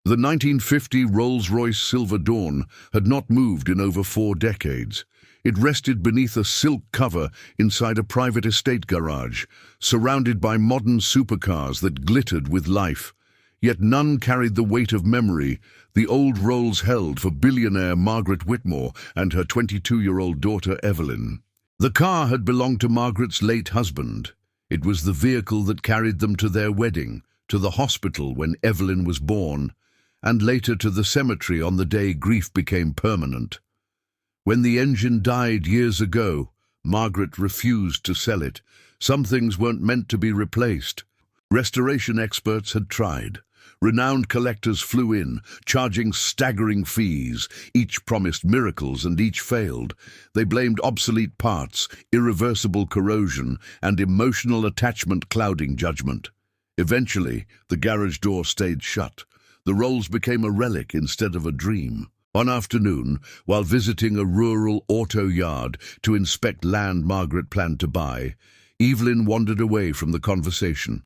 The 1950 Rolls-Royce Silver Dawn had not moved in over 4 decades. It rested beneath a silk cover inside a private estate garage, surrounded by modern supercars that glittered with life. Yet none carried the weight of memory the old Rolls held for billionaire Margaret Whitmore and her 22-year-old daughter Evelyn. The car had belonged to Margaret's late husband. It was the vehicle that carried them to their wedding, to the hospital when Evelyn was born, and later to the cemetery on the day grief became permanent. When the engine died years ago, Margaret refused to sell it. Some things weren't meant to be replaced. Restoration experts had tried. Renowned collectors flew in, charging staggering fees. Each promised miracles and each failed. They blamed obsolete parts, irreversible corrosion, and emotional attachment clouding judgment. Eventually, the garage door stayed shut. The Rolls became a relic instead of a dream. One afternoon, while visiting a rural auto yard to inspect land Margaret planned to buy, Evelyn wandered away from the conversation.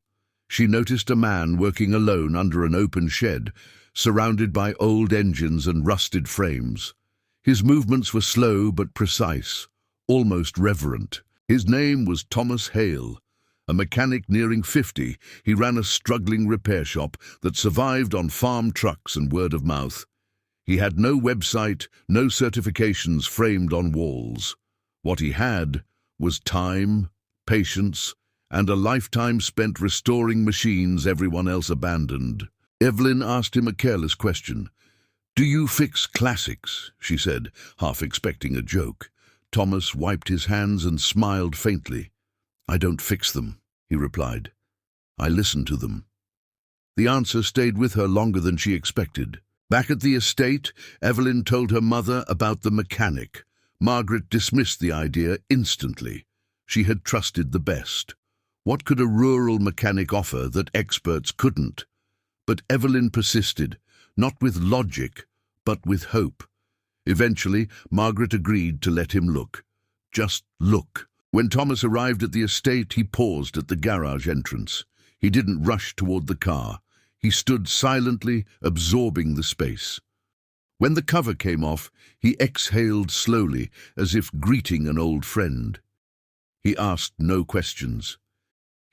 She noticed a man working alone under an open shed, surrounded by old engines and rusted frames. His movements were slow but precise, almost reverent. His name was Thomas Hale. A mechanic nearing 50, he ran a struggling repair shop that survived on farm trucks and word of mouth. He had no website, no certifications framed on walls. What he had was time, patience, and a lifetime spent restoring machines everyone else abandoned. Evelyn asked him a careless question. "Do you fix classics?" she said, half expecting a joke. Thomas wiped his hands and smiled faintly. "I don't fix them," he replied. "I listen to them." The answer stayed with her longer than she expected. Back at the estate, Evelyn told her mother about the mechanic. Margaret dismissed the idea instantly. She had trusted the best. What could a rural mechanic offer that experts couldn't? But Evelyn persisted, not with logic, but with hope. Eventually, Margaret agreed to let him look. Just look. When Thomas arrived at the estate, he paused at the garage entrance. He didn't rush toward the car. He stood silently, absorbing the space. When the cover came off, he exhaled slowly, as if greeting an old friend. He asked no questions.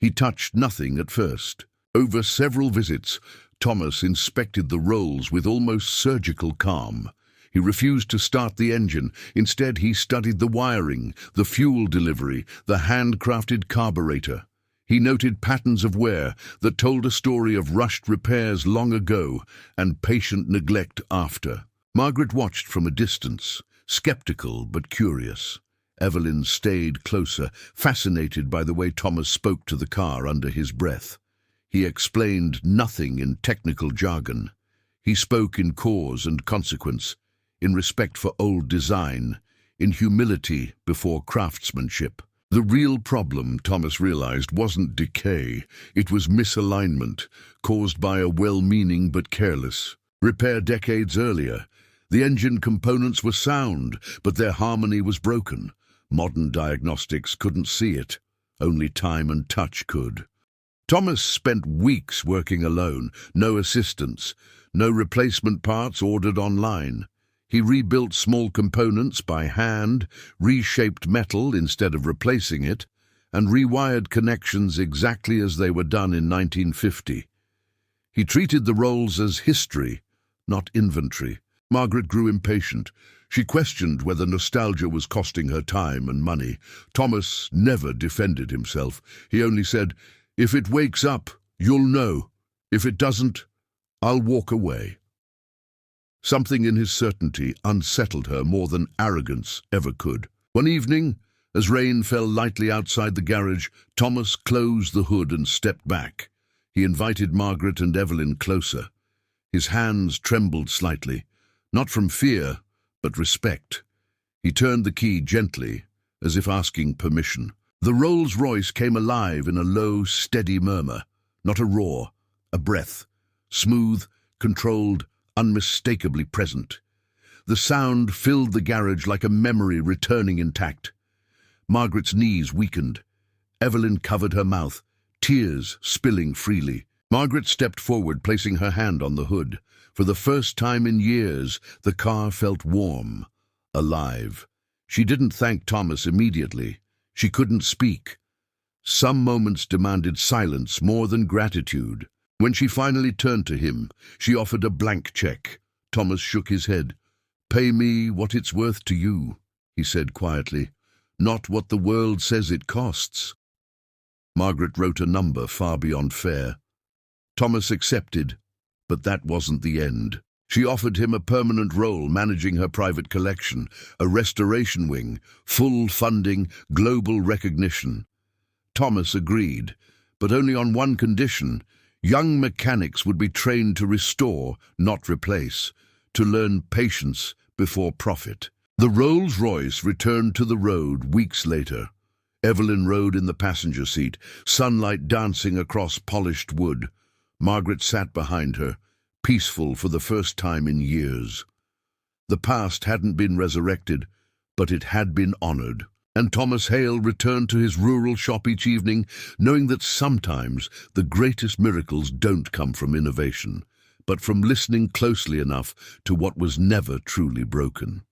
He touched nothing at first. Over several visits, Thomas inspected the Rolls with almost surgical calm. He refused to start the engine. Instead, he studied the wiring, the fuel delivery, the handcrafted carburetor. He noted patterns of wear that told a story of rushed repairs long ago and patient neglect after. Margaret watched from a distance, skeptical but curious. Evelyn stayed closer, fascinated by the way Thomas spoke to the car under his breath. He explained nothing in technical jargon. He spoke in cause and consequence, in respect for old design, in humility before craftsmanship. The real problem, Thomas realized, wasn't decay. It was misalignment, caused by a well-meaning but careless repair decades earlier. The engine components were sound, but their harmony was broken. Modern diagnostics couldn't see it. Only time and touch could. Thomas spent weeks working alone, no assistance, no replacement parts ordered online. He rebuilt small components by hand, reshaped metal instead of replacing it, and rewired connections exactly as they were done in 1950. He treated the Rolls as history, not inventory. Margaret grew impatient. She questioned whether nostalgia was costing her time and money. Thomas never defended himself. He only said, "If it wakes up, you'll know. If it doesn't, I'll walk away." Something in his certainty unsettled her more than arrogance ever could. One evening, as rain fell lightly outside the garage, Thomas closed the hood and stepped back. He invited Margaret and Evelyn closer. His hands trembled slightly, not from fear, but respect. He turned the key gently, as if asking permission. The Rolls-Royce came alive in a low, steady murmur, not a roar, a breath, smooth, controlled, unmistakably present. The sound filled the garage like a memory returning intact. Margaret's knees weakened. Evelyn covered her mouth, tears spilling freely. Margaret stepped forward, placing her hand on the hood. For the first time in years, the car felt warm, alive. She didn't thank Thomas immediately. She couldn't speak. Some moments demanded silence more than gratitude. When she finally turned to him, she offered a blank check. Thomas shook his head. "Pay me what it's worth to you," he said quietly, "not what the world says it costs." Margaret wrote a number far beyond fair. Thomas accepted, but that wasn't the end. She offered him a permanent role managing her private collection, a restoration wing, full funding, global recognition. Thomas agreed, but only on one condition. Young mechanics would be trained to restore, not replace, to learn patience before profit. The Rolls-Royce returned to the road weeks later. Evelyn rode in the passenger seat, sunlight dancing across polished wood. Margaret sat behind her, peaceful for the first time in years. The past hadn't been resurrected, but it had been honored. And Thomas Hale returned to his rural shop each evening, knowing that sometimes the greatest miracles don't come from innovation, but from listening closely enough to what was never truly broken.